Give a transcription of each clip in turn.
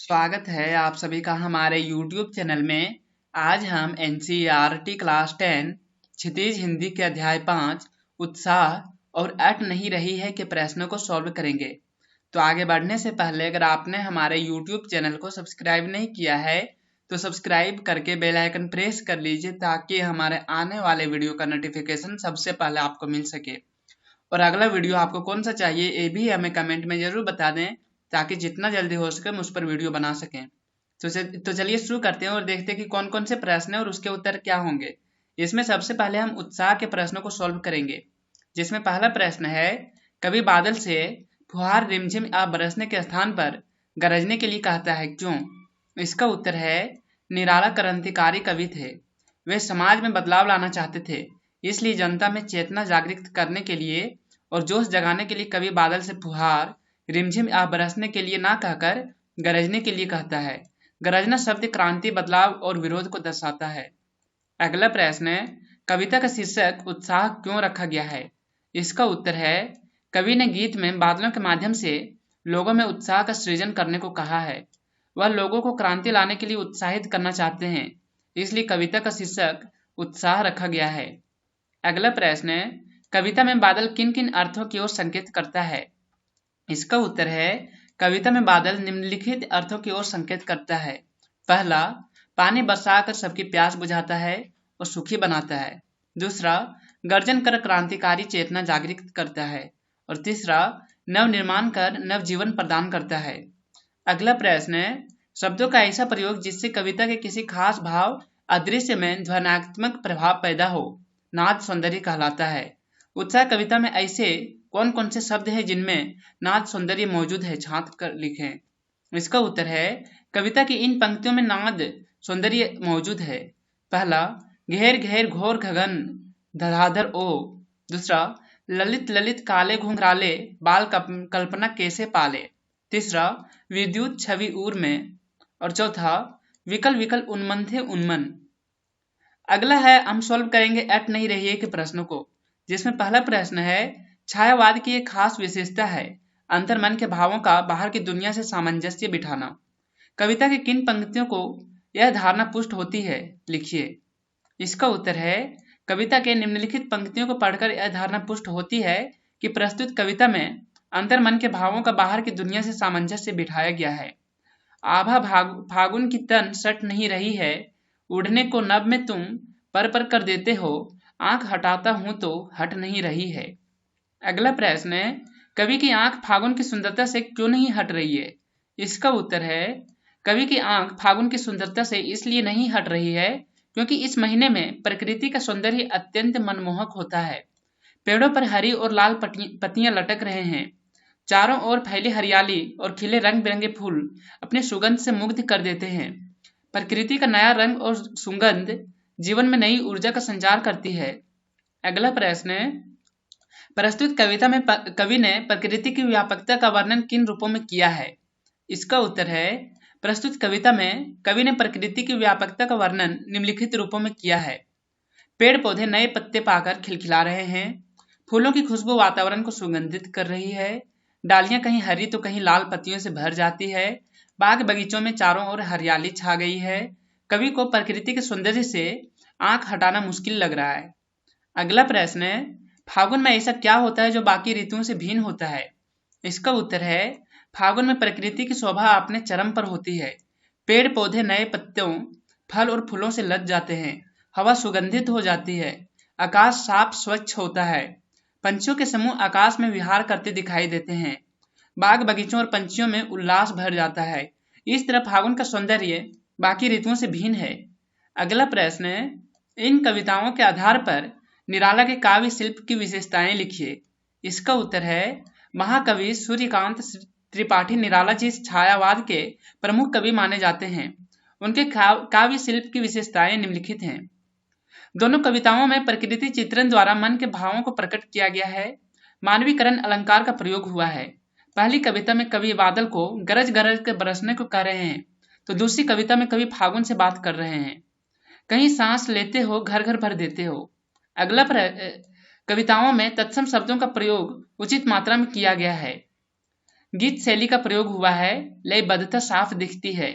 स्वागत है आप सभी का हमारे YouTube चैनल में। आज हम NCERT क्लास 10 क्षितिज हिंदी के अध्याय 5 उत्साह और अट नहीं रही है के प्रश्नों को सॉल्व करेंगे। तो आगे बढ़ने से पहले अगर आपने हमारे YouTube चैनल को सब्सक्राइब नहीं किया है तो सब्सक्राइब करके बेल आइकन प्रेस कर लीजिए ताकि हमारे आने वाले वीडियो का नोटिफिकेशन सबसे पहले आपको मिल सके। और अगला वीडियो आपको कौन सा चाहिए ये भी हमें कमेंट में जरूर बता दें ताकि जितना जल्दी हो सके हम उस पर वीडियो बना सकें। तो चलिए शुरू करते हैं और देखते हैं कि कौन कौन से प्रश्न हैं और उसके उत्तर क्या होंगे। इसमें सबसे पहले हम उत्साह के प्रश्नों को सॉल्व करेंगे, जिसमें पहला प्रश्न है कवि बादल से फुहार रिमझिम या बरसने के स्थान पर गरजने के लिए कहता है, क्यों? इसका उत्तर है निराला क्रांतिकारी कवि थे। वे समाज में बदलाव लाना चाहते थे, इसलिए जनता में चेतना जागृत करने के लिए और जोश जगाने के लिए कवि बादल से फुहार रिमझिम या बरसने के लिए ना कहकर गरजने के लिए कहता है। गरजना शब्द क्रांति, बदलाव और विरोध को दर्शाता है। अगला प्रश्न है कविता का शीर्षक उत्साह क्यों रखा गया है? इसका उत्तर है कवि ने गीत में बादलों के माध्यम से लोगों में उत्साह का सृजन करने को कहा है। वह लोगों को क्रांति लाने के लिए उत्साहित करना चाहते हैं, इसलिए कविता का शीर्षक उत्साह रखा गया है। अगला प्रश्न है कविता में बादल किन किन अर्थों की ओर संकेत करता है? इसका उत्तर है कविता में बादल निम्नलिखित अर्थों की ओर संकेत करता है। पहला, पानी बरसाकर सबकी प्यास बुझाता है और सुखी बनाता है। दूसरा, गर्जन कर क्रांतिकारी चेतना जागृत करता है। और तीसरा, नव निर्माण कर नव जीवन प्रदान करता है। अगला प्रश्न है शब्दों का ऐसा प्रयोग जिससे कविता के किसी खास भाव अदृश्य में ध्वन्यात्मक प्रभाव पैदा हो, नाद सौंदर्य कहलाता है। उत्साह कविता में ऐसे कौन कौन से शब्द हैं जिनमें नाद सौंदर्य मौजूद है? छांट कर लिखें। इसका उत्तर है कविता की इन पंक्तियों में नाद सौंदर्य मौजूद है। पहला, घेर घेर घोर गगन धराधर ओ। दूसरा, ललित ललित काले घुंघराले बाल कल्पना कैसे पाले। तीसरा, विद्युत छवि उर में। और चौथा, विकल विकल उन्मंथे उन्मन। अगला है हम सॉल्व करेंगे अट नहीं रही है के प्रश्नों को, जिसमें पहला प्रश्न है छायावाद की एक खास विशेषता है अंतर्मन के भावों का बाहर की दुनिया से सामंजस्य बिठाना। कविता की किन पंक्तियों को यह धारणा पुष्ट होती है? लिखिए। इसका उत्तर है कविता के निम्नलिखित पंक्तियों को पढ़कर यह धारणा पुष्ट होती है कि प्रस्तुत कविता में अंतर्मन के भावों का बाहर की दुनिया से सामंजस्य बिठाया गया है। आभा फागुन की तन सट नहीं रही है, उड़ने को नभ में तुम पर पर कर देते हो, आंख हटाता हूं तो हट नहीं रही है। अगला प्रश्न है कवि की आंख फागुन की सुंदरता से क्यों नहीं हट रही है? इसका उत्तर है कवि की आंख फागुन की सुंदरता से इसलिए नहीं हट रही है क्योंकि इस महीने में प्रकृति का सौंदर्य अत्यंत मनमोहक होता है। पेड़ों पर हरी और लाल पत्तियां लटक रहे हैं। चारों ओर फैली हरियाली और खिले रंग बिरंगे फूल अपने सुगंध से मुग्ध कर देते हैं। प्रकृति का नया रंग और सुगंध जीवन में नई ऊर्जा का संचार करती है। अगला प्रश्न है प्रस्तुत कविता में कवि ने प्रकृति की व्यापकता का वर्णन किन रूपों में किया है? इसका उत्तर है प्रस्तुत कविता में कवि ने प्रकृति की व्यापकता का वर्णन निम्नलिखित रूपों में किया है। पेड़ पौधे नए पत्ते पाकर खिलखिला रहे हैं, फूलों की खुशबू वातावरण को सुगंधित कर रही है, डालियां कहीं हरी तो कहीं लाल पत्तियों से भर जाती है, बाग बगीचों में चारों ओर हरियाली छा गई है। कवि को प्रकृति के सौंदर्य से आंख हटाना मुश्किल लग रहा है। अगला प्रश्न है फागुन में ऐसा क्या होता है जो बाकी ऋतुओं से भिन्न होता है? इसका उत्तर है फागुन में प्रकृति की शोभा अपने चरम पर होती है। पेड़ पौधे नए पत्तों, फल और फूलों से लद जाते हैं, हवा सुगंधित हो जाती है, आकाश साफ स्वच्छ होता है, पंछियों के समूह आकाश में विहार करते दिखाई देते हैं, बाग बगीचों और पंछियों में उल्लास भर जाता है। इस तरह फागुन का सौंदर्य बाकी ऋतुओं से भिन्न है। अगला प्रश्न है इन कविताओं के आधार पर निराला के काव्य शिल्प की विशेषताएं लिखिए। इसका उत्तर है महाकवि सूर्यकांत त्रिपाठी निराला जी छायावाद के प्रमुख कवि माने जाते हैं। उनके काव्य शिल्प की विशेषताएं निम्नलिखित हैं। दोनों कविताओं में प्रकृति चित्रण द्वारा मन के भावों को प्रकट किया गया है। मानवीकरण अलंकार का प्रयोग हुआ है। पहली कविता में कवि बादल को गरज गरज के बरसने को कह रहे हैं, तो दूसरी कविता में कवि फागुन से बात कर रहे हैं। कहीं सांस लेते हो घर घर भर देते हो। अगला कविताओं में तत्सम शब्दों का प्रयोग उचित मात्रा में किया गया है। गीत शैली का प्रयोग हुआ है, लयबद्धता साफ दिखती है।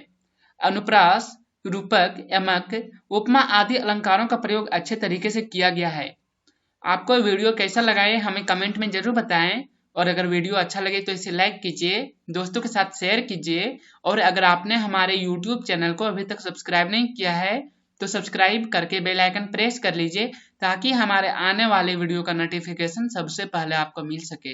अनुप्रास, रूपक, यमक, उपमा आदि अलंकारों का प्रयोग अच्छे तरीके से किया गया है। आपको वीडियो कैसा लगा है हमें कमेंट में जरूर बताएं, और अगर वीडियो अच्छा लगे तो इसे लाइक कीजिए, दोस्तों के साथ शेयर कीजिए, और अगर आपने हमारे YouTube चैनल को अभी तक सब्सक्राइब नहीं किया है तो सब्सक्राइब करके बेल आइकन प्रेस कर लीजिए, ताकि हमारे आने वाले वीडियो का नोटिफिकेशन सबसे पहले आपको मिल सके।